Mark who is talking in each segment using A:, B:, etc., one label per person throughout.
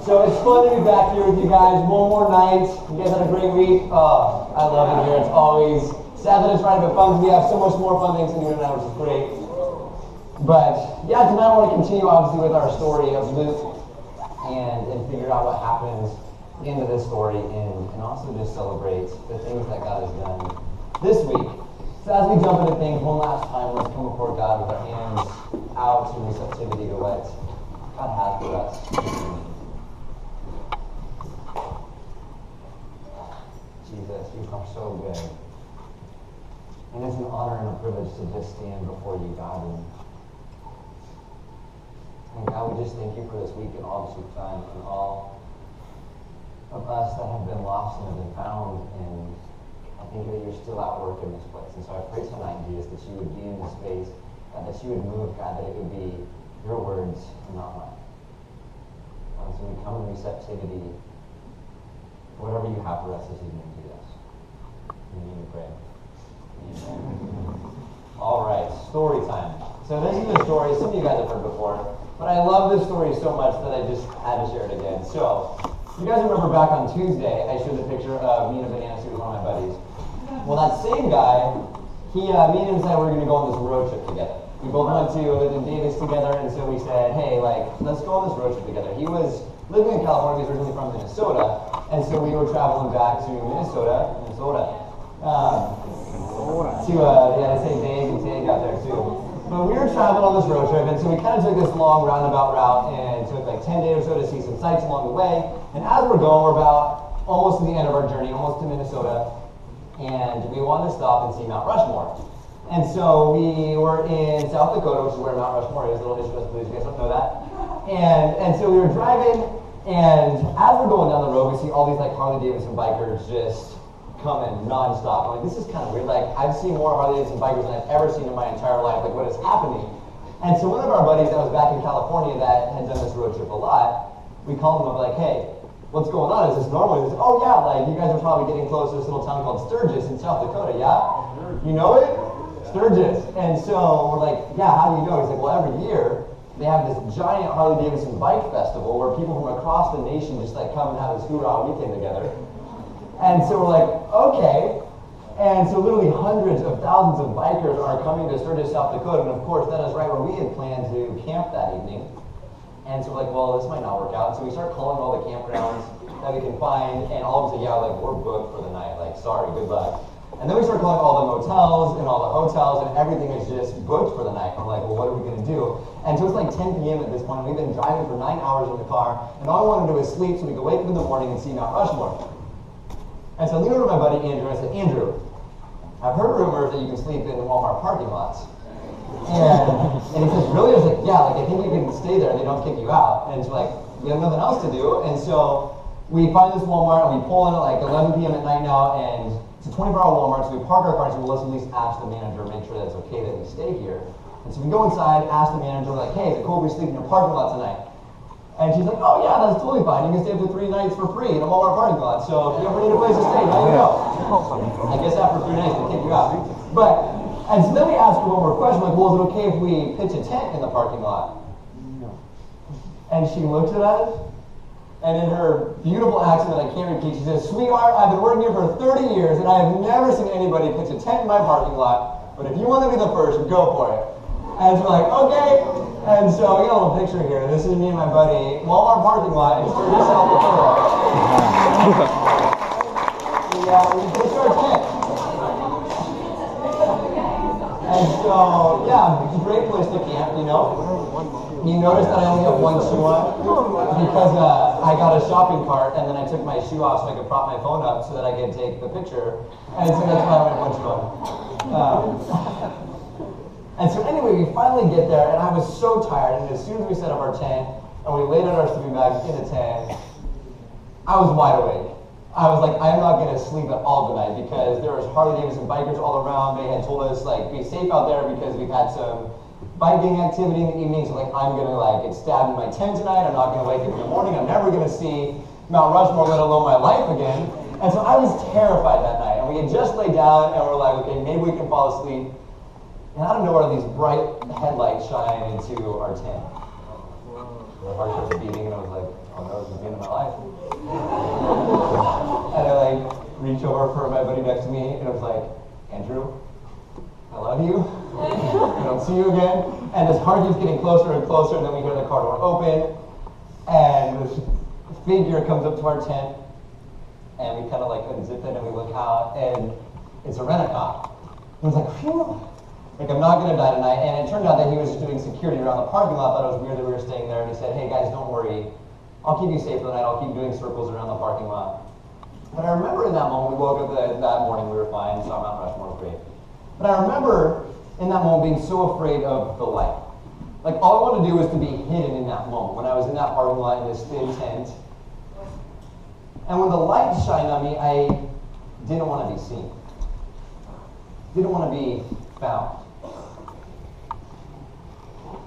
A: So it's fun to be back here with you guys. One more night. You guys had a great week. Oh, I love it here. It's always sad that it's Friday, but fun because we have so much more fun things to do tonight, which is great. But yeah, tonight I want to continue obviously with our story of Luke and figure out what happens at the end of this story and also just celebrate the things that God has done this week. So as we jump into things one last time, let's come before God with our hands out in receptivity to what God has for us. Jesus, you are so good. And it's an honor and a privilege to just stand before you, God. And God, we just thank you for this week and all that you've done and all of us that have been lost and have been found. And I think that you're still at work in this place. And so I pray tonight, Jesus, that you would be in this space, God, that you would move, God, that it would be your words and not mine. So we come in receptivity, whatever you have for us as you do this. In your name we pray. Amen. All right, story time. So this is a story some of you guys have heard before, but I love this story so much that I just had to share it again. So, you guys remember back on Tuesday, I showed the picture of me in a banana suit with one of my buddies. Well, that same guy, me and him said we were going to go on this road trip together. We both went to Davis together, and so we said, hey, let's go on this road trip together. He was living in California. He was originally from Minnesota, and so we were traveling back to Minnesota, to say Dig out there too. But we were traveling on this road trip, and so we kind of took this long roundabout route, and took like 10 days or so to see some sights along the way. And as we're going, we're about almost to the end of our journey, almost to Minnesota, and we wanted to stop and see Mount Rushmore. And so we were in South Dakota, which is where Mount Rushmore is, a little history lesson, you guys don't know that. And so we were driving, and as we're going down the road, we see all these like Harley Davidson bikers just coming nonstop. I'm like, this is kind of weird. Like, I've seen more Harley Davidson bikers than I've ever seen in my entire life. Like, what is happening? And so one of our buddies that was back in California that had done this road trip a lot, we called him up like, hey, what's going on? Is this normal? He said, oh yeah, like you guys are probably getting close to this little town called Sturgis in South Dakota, yeah? You know it? Sturgis. And so we're like, yeah, how do you know? He's like, well, every year they have this giant Harley Davidson bike festival where people from across the nation just like come and have this hoorah weekend together. And so we're like, okay. And so literally hundreds of thousands of bikers are coming to Sturgis, South Dakota, and of course that is right where we had planned to camp that evening. And so we're like, well, this might not work out. So we start calling all the campgrounds that we can find, and all of them say, yeah, like we're booked for the night. Like, sorry, good luck. And then we start calling all the motels and all the hotels, and everything is just booked for the night. I'm like, well, what are we gonna do? And so it's like 10 p.m. at this point. We've been driving for 9 hours in the car, and all I want to do is sleep so we can wake up in the morning and see Mount Rushmore. And so I leaned over to my buddy Andrew and I said, Andrew, I've heard rumors that you can sleep in Walmart parking lots. And he says, really? I was like, yeah, like I think you can stay there and they don't kick you out. And it's like, we have nothing else to do. And so we find this Walmart and we pull in at like 11 p.m. at night now, and it's a 24-hour Walmart, so we park our car and say, well, let's at least ask the manager, make sure that it's okay that we stay here. And so we go inside, ask the manager, we're like, hey, is it cool if we sleep in your parking lot tonight? And she's like, oh yeah, that's totally fine. You can stay for 3 nights for free in a Walmart parking lot. So if you ever need a place to stay, now you go. I guess after 3 nights they kick you out. And so then we ask her one more question, like, well, is it okay if we pitch a tent in the parking lot? No. And she looks at us, and in her beautiful accent that I can't repeat, she says, sweetheart, I've been working here for 30 years, and I have never seen anybody pitch a tent in my parking lot, but if you want to be the first, go for it. And so we're like, okay. And so we got a little picture here. This is me and my buddy, Walmart parking lot in Sturgis, South Dakota. We pitched our tent. And so, yeah, it's a great place to camp, you know. You notice that I only have one shoe on because I got a shopping cart and then I took my shoe off so I could prop my phone up so that I could take the picture. And so that's why I only have one shoe on. And so anyway, we finally get there, and I was so tired, and as soon as we set up our tent, and we laid out our sleeping bags in the tent, I was wide awake. I was like, I'm not going to sleep at all tonight, because there was Harley Davidson bikers all around. They had told us, like, be safe out there, because we've had some biking activity in the evening, so like, I'm going to like get stabbed in my tent tonight, I'm not going to wake up in the morning, I'm never going to see Mount Rushmore, let alone my life again. And so I was terrified that night, and we had just laid down, and we're like, okay, maybe we can fall asleep. And out of nowhere, these bright headlights shine into our tent. My heart started beating, and I was like, oh no, this is the end of my life. And I like reached over for my buddy next to me, and I was like, Andrew, I love you. I don't see you again. And this car keeps getting closer and closer, and then we hear the car door open, and this figure comes up to our tent, and we kind of like unzip it, and we look out, and it's a rent-a-cop. It was like, phew. Like, I'm not going to die tonight. And it turned out that he was just doing security around the parking lot. I thought it was weird that we were staying there. And he said, hey, guys, don't worry. I'll keep you safe for the night. I'll keep doing circles around the parking lot. But I remember in that moment, we woke up that morning, we were fine, saw Mount Rushmore, was great. But I remember in that moment being so afraid of the light. Like, all I wanted to do was to be hidden in that moment, when I was in that parking lot in this thin tent. And when the light shined on me, I didn't want to be seen. Didn't want to be found.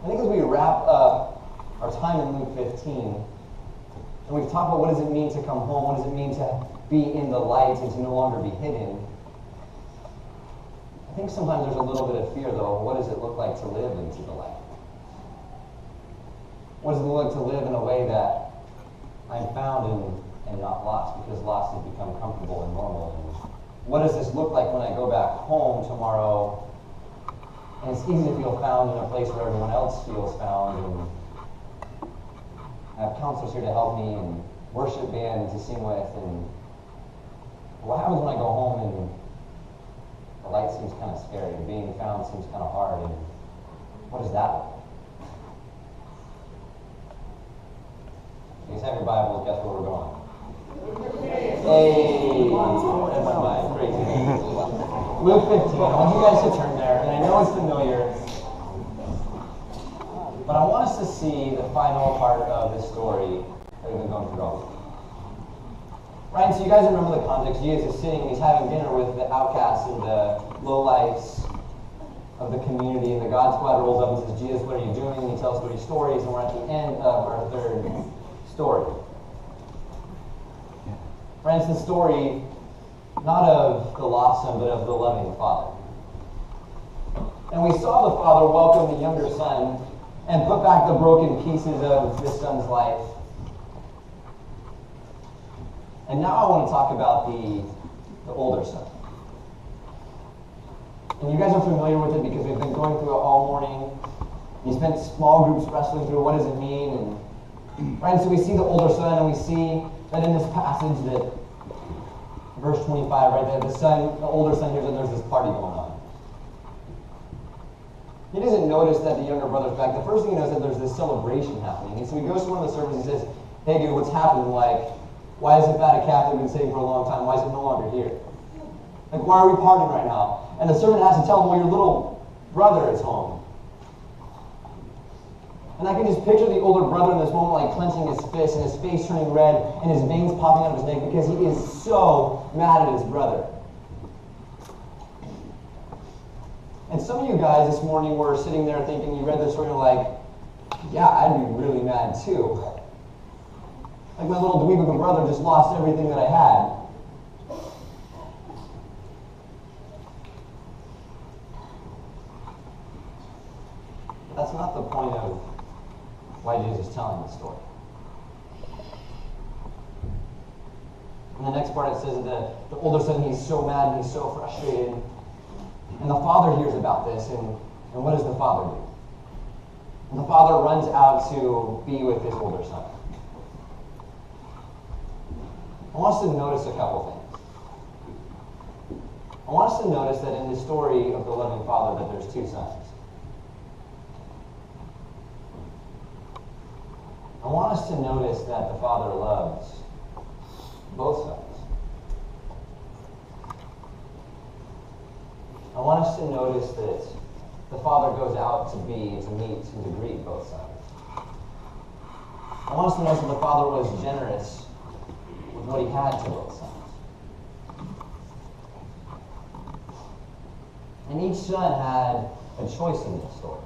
A: I think as we wrap up our time in Luke 15, and we've talked about what does it mean to come home, what does it mean to be in the light and to no longer be hidden, I think sometimes there's a little bit of fear, though. What does it look like to live into the light? What does it look like to live in a way that I'm found and not lost, because lost has become comfortable and normal? And what does this look like when I go back home tomorrow? And it's easy to feel found in a place where everyone else feels found. And I have counselors here to help me, and worship band to sing with. And what happens when I go home and the light seems kind of scary, and being found seems kind of hard? And what does that look like? You guys have your Bibles, guess where we're going? Hey! That's my crazy. Luke 15. I want you guys to turn there, and I know it's familiar, but I want us to see the final part of this story that we've been going through all week. Right, so you guys remember the context. Jesus is sitting and he's having dinner with the outcasts and the lowlifes of the community, and the God Squad rolls up and says, Jesus, what are you doing? And he tells 3 stories, and we're at the end of our 3rd story. Friends, the story not of the lost son, but of the loving father. And we saw the father welcome the younger son and put back the broken pieces of this son's life. And now I want to talk about the older son. And you guys are familiar with it because we've been going through it all morning. We spent small groups wrestling through what does it mean. And right, so we see the older son, and we see that in this passage that verse 25, right there, the older son hears that there's this party going on. He doesn't notice that the younger brother's back. The first thing he knows is that there's this celebration happening. And so he goes to one of the servants and he says, hey dude, what's happening? Like, why is the fatted calf that we've been sitting for a long time, why is it no longer here? Like, why are we partying right now? And the servant has to tell him, well, your little brother is home. And I can just picture the older brother in this moment like clenching his fist and his face turning red and his veins popping out of his neck because he is so mad at his brother. And some of you guys this morning were sitting there thinking, you read this story and you're like, yeah, I'd be really mad too. Like my little dweeby brother just lost everything that I had. That's not the point of why Jesus is telling the story. In the next part it says that the older son, he's so mad and he's so frustrated. And the father hears about this, and what does the father do? And the father runs out to be with his older son. I want us to notice a couple things. I want us to notice that in the story of the loving father that there's 2 sons. I want us to notice that the father loves both sons. I want us to notice that the father goes out to meet, and to greet both sons. I want us to notice that the father was generous with what he had to both sons. And each son had a choice in this story.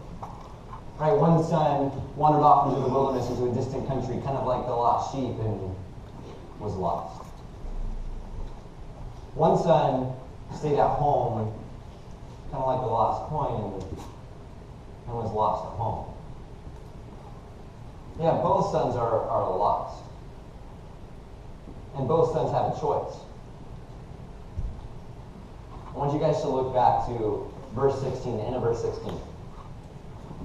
A: Right, one son wandered off into the wilderness, into a distant country, kind of like the lost sheep, and was lost. One son stayed at home, kind of like the lost coin, and was lost at home. Yeah, both sons are lost. And both sons have a choice. I want you guys to look back to verse 16, the end of verse 16.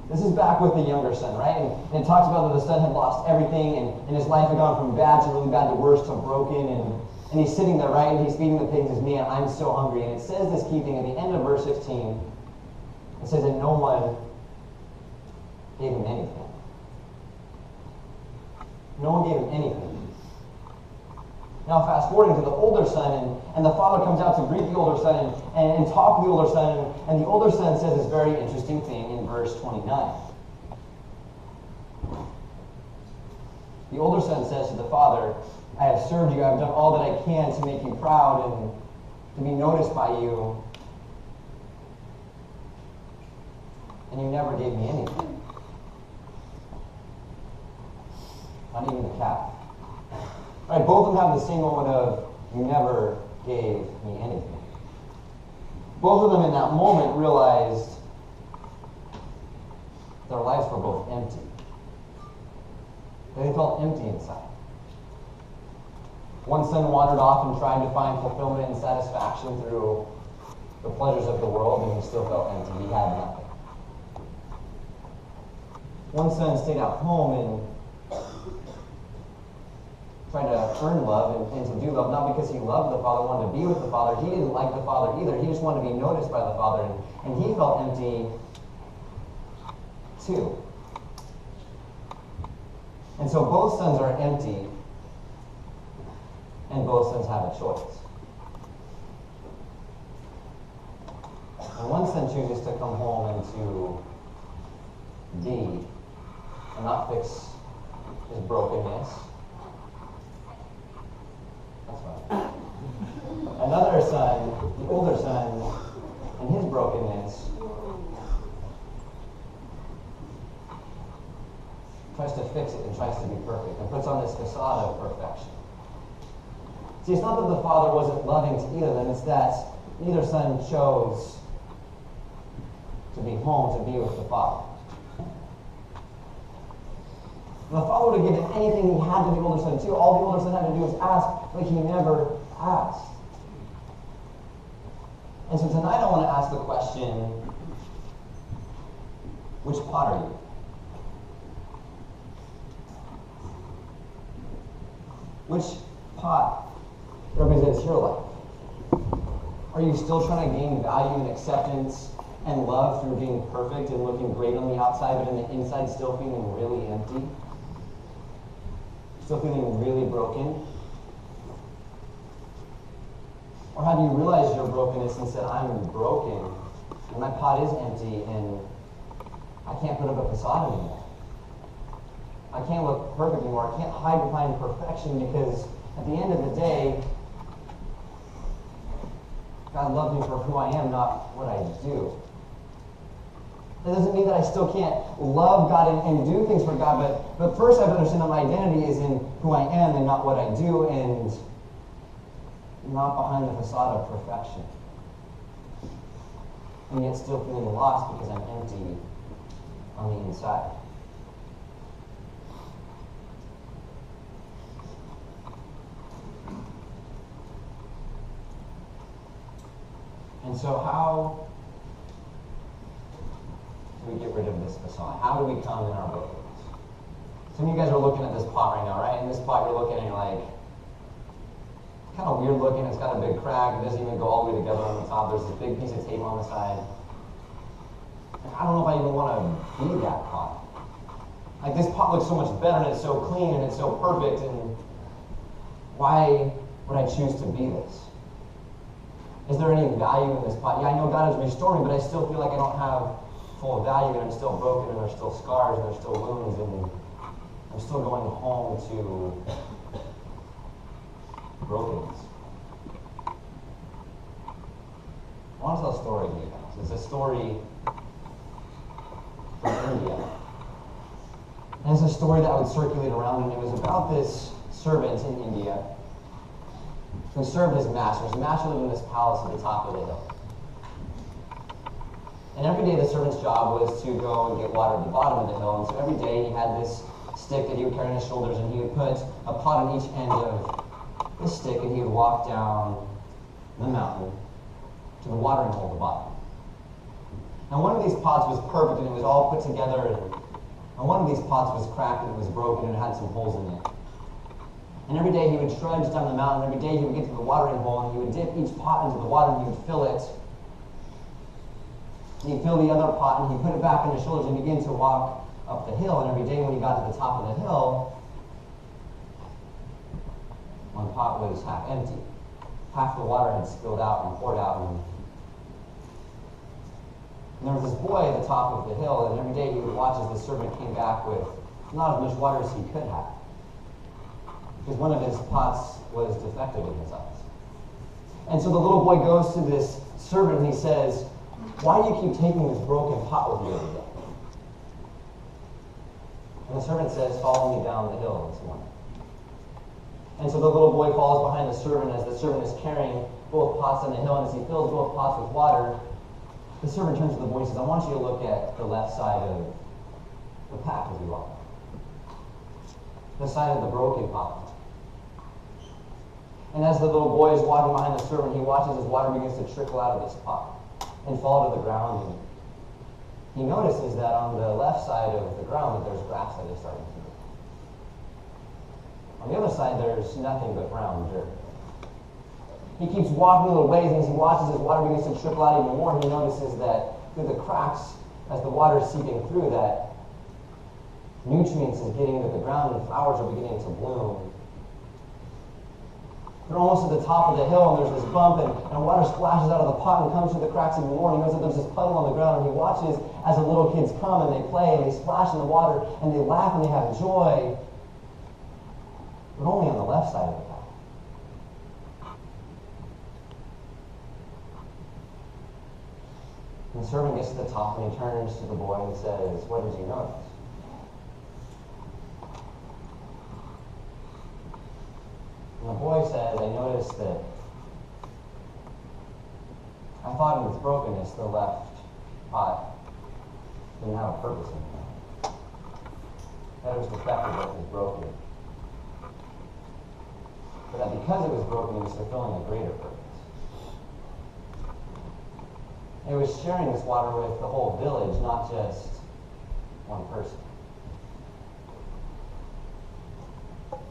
A: This is back with the younger son, right? And it talks about that the son had lost everything, and his life had gone from bad to really bad to worse to broken, and he's sitting there, right? And he's feeding the pigs, and says, man, I'm so hungry. And it says this key thing at the end of verse 16. It says that no one gave him anything. No one gave him anything. Now fast forwarding to the older son, and the father comes out to greet the older son and talk to the older son, and the older son says this very interesting thing in verse 29. The older son says to the father, I have served you, I have done all that I can to make you proud and to be noticed by you, and you never gave me anything. Not even the calf. Right, both of them have the same moment of, you never gave me anything. Both of them in that moment realized their lives were both empty. They felt empty inside. One son wandered off and tried to find fulfillment and satisfaction through the pleasures of the world, and he still felt empty. He had nothing. One son stayed at home and tried to earn love and to do love, not because he loved the Father, wanted to be with the Father. He didn't like the Father either. He just wanted to be noticed by the Father, and he felt empty too. And so both sons are empty, and both sons have a choice. And one son chooses to come home and to be and not fix his brokenness. That's fine. Another son, the older son, and his brokenness, tries to fix it and tries to be perfect and puts on this facade of perfection. See, it's not that the father wasn't loving to either of them, it's that neither son chose to be home, to be with the father. The father would have given anything he had to the older son too. All the older son had to do was ask, but he never asked. And so tonight I want to ask the question, which pot are you? Which pot represents your life? Are you still trying to gain value and acceptance and love through being perfect and looking great on the outside, but in the inside still feeling really empty? Still feeling really broken? Or have you realized your brokenness and said, I'm broken, and my pot is empty, and I can't put up a facade anymore. I can't look perfect anymore. I can't hide behind perfection because at the end of the day, God loved me for who I am, not what I do. That doesn't mean that I still can't love God and do things for God, but first I have to understand that my identity is in who I am and not what I do, and not behind the facade of perfection. And yet still feeling lost because I'm empty on the inside. And so how do we get rid of this facade? How do we come in our brokenness? Some of you guys are looking at this pot right now, right? In this pot you're looking and you're like, kind of weird looking, it's got a big crack, it doesn't even go all the way together on the top, there's this big piece of tape on the side. Like, I don't know if I even want to be that pot. Like, this pot looks so much better and it's so clean and it's so perfect, and why would I choose to be this? Is there any value in this pot? Yeah, I know God is restoring, but I still feel like I don't have full value, and I'm still broken, and there's still scars, and there's still wounds, and I'm still going home to brokenness. I want to tell a story to you guys. It's a story from India. And it's a story that would circulate around, and it was about this servant in India who served his master. His master lived in this palace at the top of the hill. And every day the servant's job was to go and get water at the bottom of the hill. And so every day he had this stick that he would carry on his shoulders, and he would put a pot on each end of the stick, and he would walk down the mountain to the watering hole at the bottom. And one of these pots was perfect, and it was all put together, and one of these pots was cracked, and it was broken, and it had some holes in it. And every day he would trudge down the mountain, every day he would get to the watering hole, and he would dip each pot into the water, and he would fill it. And he'd fill the other pot, and he'd put it back on his shoulders, and begin to walk up the hill. And every day when he got to the top of the hill, one pot was half empty. Half the water had spilled out and poured out. And there was this boy at the top of the hill, and every day he would watch as the servant came back with not as much water as he could have, because one of his pots was defective in his eyes. And so the little boy goes to this servant and he says, "Why do you keep taking this broken pot with you every day?" And the servant says, "Follow me down the hill this morning." And so the little boy follows behind the servant as the servant is carrying both pots on the hill, and as he fills both pots with water, the servant turns to the boy and says, "I want you to look at the left side of the path as you walk. The side of the broken pot." And as the little boy is walking behind the servant, he watches as water begins to trickle out of this pot and fall to the ground. And he notices that on the left side of the ground that there's grass that is starting to grow. On the other side, there's nothing but brown dirt. He keeps walking a little ways, and as he watches as water begins to trickle out even more, he notices that through the cracks, as the water is seeping through, that nutrients is getting into the ground and flowers are beginning to bloom. They're almost at the top of the hill, and there's this bump, and water splashes out of the pot and comes through the cracks even more. And he knows that there's this puddle on the ground, and he watches as the little kids come and they play and they splash in the water and they laugh and they have joy, but only on the left side of the path. And the servant gets to the top and he turns to the boy and says, "What did you notice?" And the boy says, "I noticed that I thought in its brokenness the left pot didn't have a purpose in it. That it was defective, that it was broken. But that because it was broken, it was fulfilling a greater purpose. It was sharing this water with the whole village, not just one person."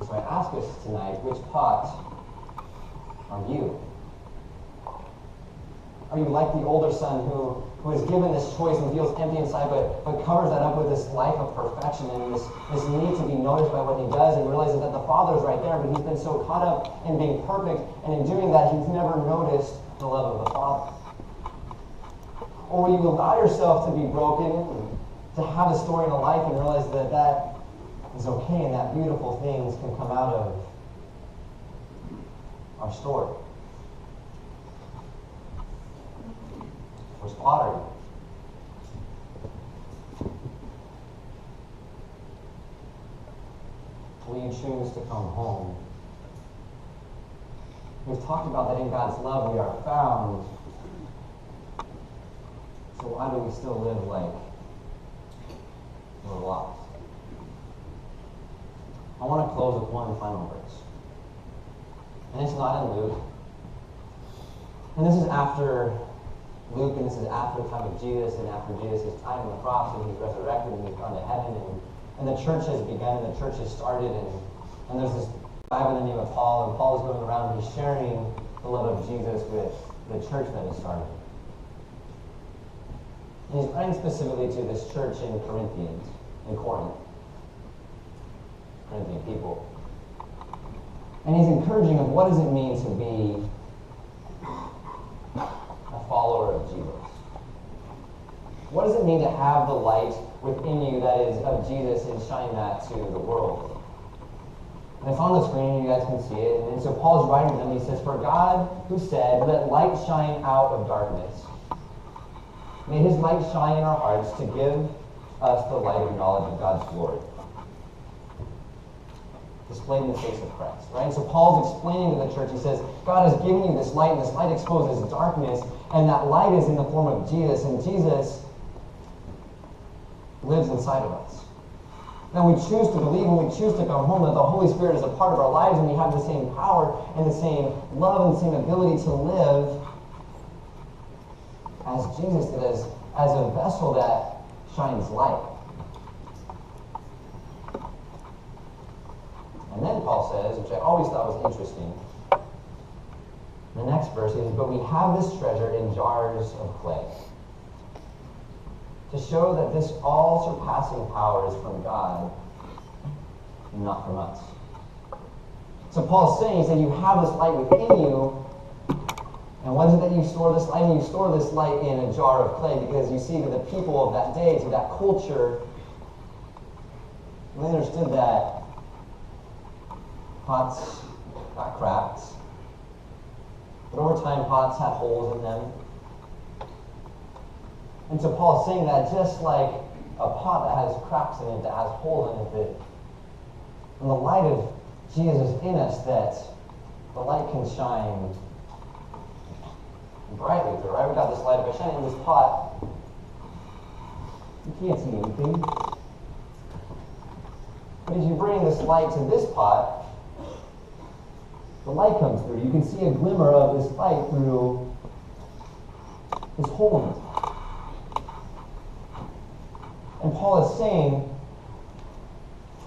A: So I ask us tonight, which pot are you? Are you like the older son who is given this choice and feels empty inside, but covers that up with this life of perfection and this need to be noticed by what he does, and realizes that the Father's right there, but he's been so caught up in being perfect, and in doing that, he's never noticed the love of the Father? Or will you allow yourself to be broken, to have a story in a life, and realize that that is okay, and that beautiful things can come out of our story? Which pot are you? Will you choose to come home? We've talked about that in God's love we are found. So why do we still live like we're lost? I want to close with one final verse. And it's not in Luke. And this is after Luke, and this is after the time of Jesus, and after Jesus' time on the cross, and he's resurrected, and he's gone to heaven, and the church has begun, and the church has started, and there's this guy by the name of Paul, and Paul is going around, and he's sharing the love of Jesus with the church that has started. And he's writing specifically to this church in Corinth, Corinthian people. And he's encouraging of what does it mean to be a follower of Jesus? What does it mean to have the light within you that is of Jesus and shine that to the world? And it's on the screen, you guys can see it. And so Paul's writing to them, he says, "For God, who said, 'Let light shine out of darkness,' may his light shine in our hearts to give us the light of knowledge of God's glory, displayed in the face of Christ." Right? So Paul's explaining to the church, he says, God has given you this light, and this light exposes darkness, and that light is in the form of Jesus, and Jesus lives inside of us. Then we choose to believe, when we choose to come home, that the Holy Spirit is a part of our lives and we have the same power and the same love and the same ability to live as Jesus did, as a vessel that shines light. And then Paul says, which I always thought was interesting, the next verse is, but we have this treasure in jars of clay, to show that this all-surpassing power is from God, not from us. So Paul's saying, he said, you have this light within you, and what is it that you store this light in? You store this light in a jar of clay, because you see, to the people of that day, to that culture, they understood that pots got cracked, but over time pots had holes in them. And so Paul's saying that just like a pot that has cracks in it, that has holes in it, that in the light of Jesus in us, that the light can shine brightly through, right? We got this light. If I shine it in this pot, you can't see anything. But as you bring this light to this pot, the light comes through. You can see a glimmer of this light through this hole in it. And Paul is saying,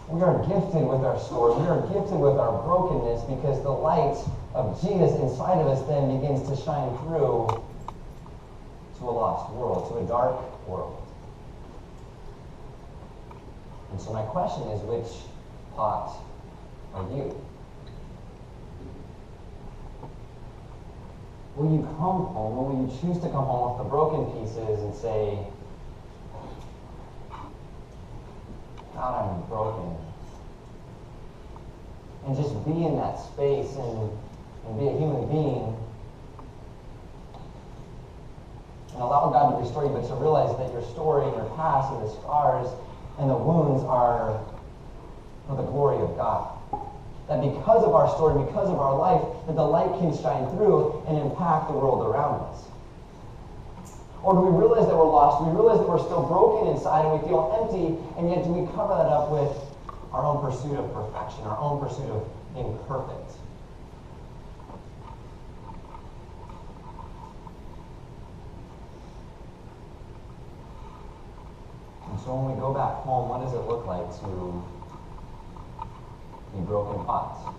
A: we are gifted with our story. We are gifted with our brokenness, because the light of Jesus inside of us then begins to shine through to a lost world, to a dark world. And so my question is, which pot are you? Will you come home, or will you choose to come home with the broken pieces and say, God, I'm broken. And just be in that space and be a human being. And allow God to restore you, but to realize that your story and your past and the scars and the wounds are for the glory of God. That because of our story, because of our life, that the light can shine through and impact the world around us. Or do we realize that we're lost? Do we realize that we're still broken inside and we feel empty, and yet do we cover that up with our own pursuit of perfection, our own pursuit of being perfect? And so when we go back home, what does it look like to be broken pots?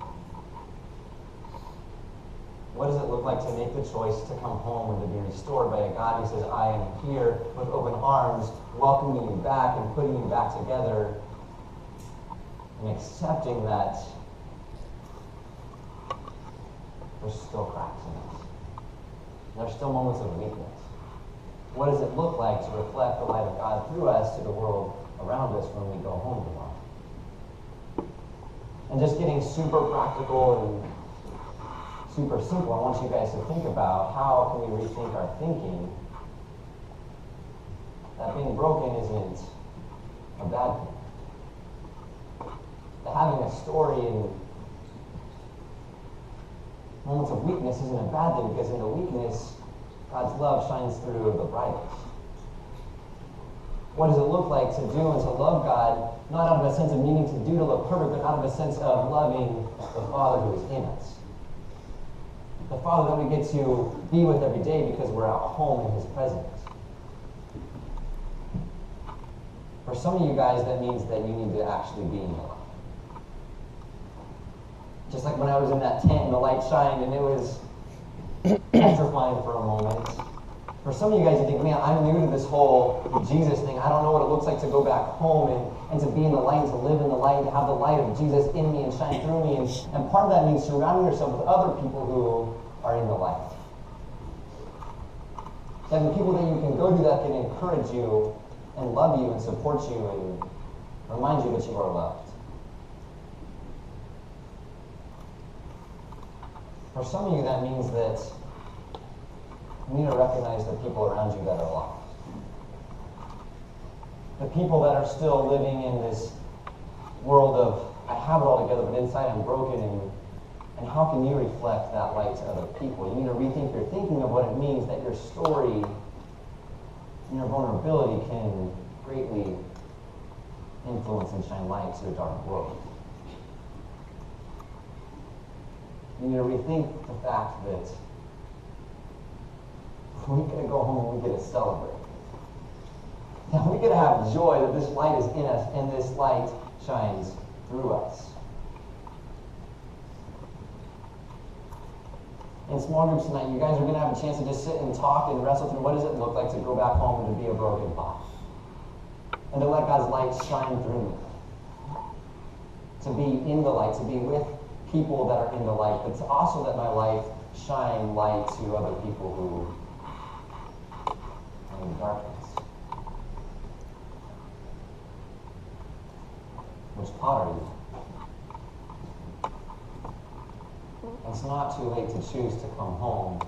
A: What does it look like to make the choice to come home and to be restored by a God who says, I am here with open arms, welcoming you back and putting you back together, and accepting that there's still cracks in us. There's still moments of weakness. What does it look like to reflect the light of God through us to the world around us when we go home tomorrow? And just getting super practical and super simple, I want you guys to think about how can we rethink our thinking that being broken isn't a bad thing. That having a story and moments of weakness isn't a bad thing, because in the weakness, God's love shines through the brightest. What does it look like to do and to love God, not out of a sense of needing to do to look perfect, but out of a sense of loving the Father who is in us? The Father that we get to be with every day because we're at home in His presence. For some of you guys, that means that you need to actually be in the light. Just like when I was in that tent and the light shined and it was petrifying for a moment. For some of you guys, you think, man, I'm new to this whole Jesus thing. I don't know what it looks like to go back home and to be in the light, and to live in the light, to have the light of Jesus in me and shine through me. And part of that means surrounding yourself with other people who are in the light. And the people that you can go to that can encourage you and love you and support you and remind you that you are loved. For some of you, that means that you need to recognize the people around you that are lost. The people that are still living in this world of, I have it all together, but inside I'm broken, and how can you reflect that light to other people? You need to rethink your thinking of what it means that your story and your vulnerability can greatly influence and shine light to a dark world. You need to rethink the fact that we get to go home and we get to celebrate. That we get to have joy that this light is in us and this light shines through us. In small groups tonight, you guys are going to have a chance to just sit and talk and wrestle through what does it look like to go back home and to be a broken pot. And to let God's light shine through me. To be in the light, to be with people that are in the light, but to also let my life shine light to other people who are in darkness. Which pot are you? It's not too late to choose to come home.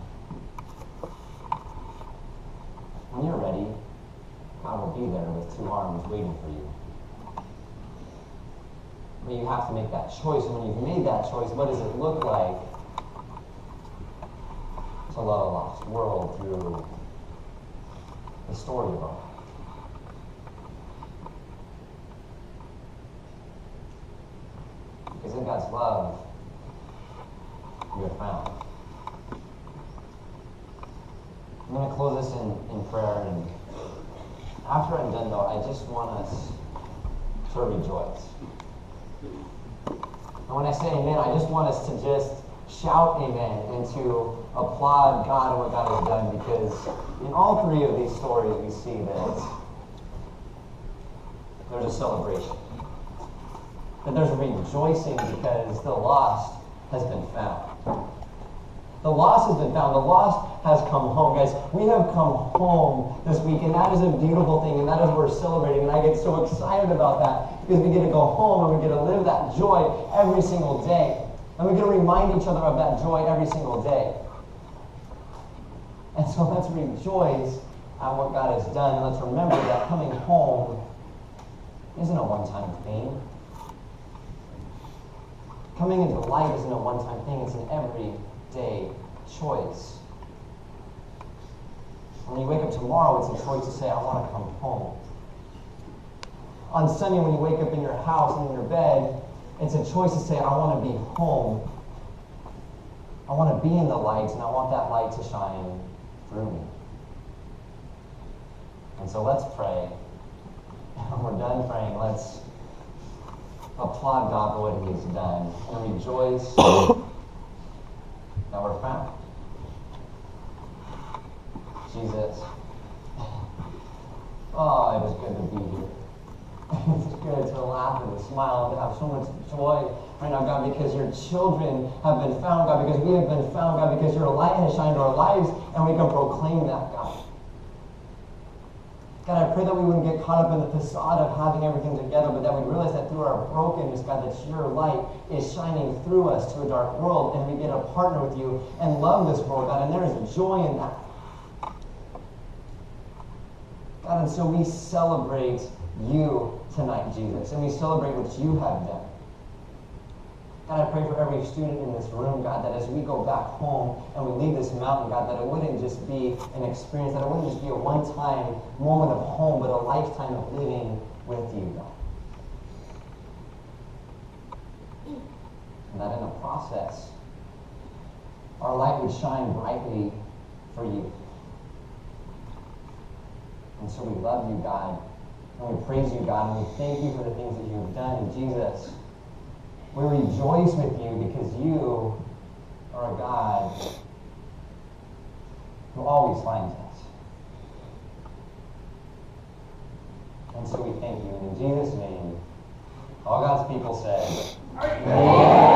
A: When you're ready, God will be there with 2 arms waiting for you. But you have to make that choice, and when you've made that choice, what does it look like to love a lost world through the story of our life? Because in God's love, we are found. I'm going to close this in prayer, and after I'm done, though, I just want us to rejoice. And when I say amen, I just want us to just shout amen and to applaud God and what God has done, because in all 3 of these stories, we see that there's a celebration. That there's a rejoicing because the lost has been found. The lost has been found. The lost has come home. Guys, we have come home this week, and that is a beautiful thing, and that is what we're celebrating, and I get so excited about that because we get to go home and we get to live that joy every single day. And we get to remind each other of that joy every single day. And so let's rejoice at what God has done, and let's remember that coming home isn't a one-time thing. Coming into light isn't a one-time thing, it's an everyday choice. When you wake up tomorrow, it's a choice to say, I want to come home. On Sunday, when you wake up in your house and in your bed, it's a choice to say, I want to be home. I want to be in the light, and I want that light to shine through me. And so let's pray. And when we're done praying, let's applaud God for what He has done and rejoice that we're found. Jesus. Oh, it is good to be here. It's good to laugh and to smile and to have so much joy right now, God, because your children have been found, God, because we have been found, God, because your light has shined in our lives, and we can proclaim that, God. God, I pray that we wouldn't get caught up in the facade of having everything together, but that we realize that through our brokenness, God, that your light is shining through us to a dark world, and we get to partner with you and love this world, God, and there is joy in that. God, and so we celebrate you tonight, Jesus, and we celebrate what you have done. God, I pray for every student in this room, God, that as we go back home and we leave this mountain, God, that it wouldn't just be an experience, that it wouldn't just be a one-time moment of home, but a lifetime of living with you, God. And that in the process, our light would shine brightly for you. And so we love you, God, and we praise you, God, and we thank you for the things that you have done. And Jesus, we rejoice with you because you are a God who always finds us. And so we thank you. And in Jesus' name, all God's people say, Amen.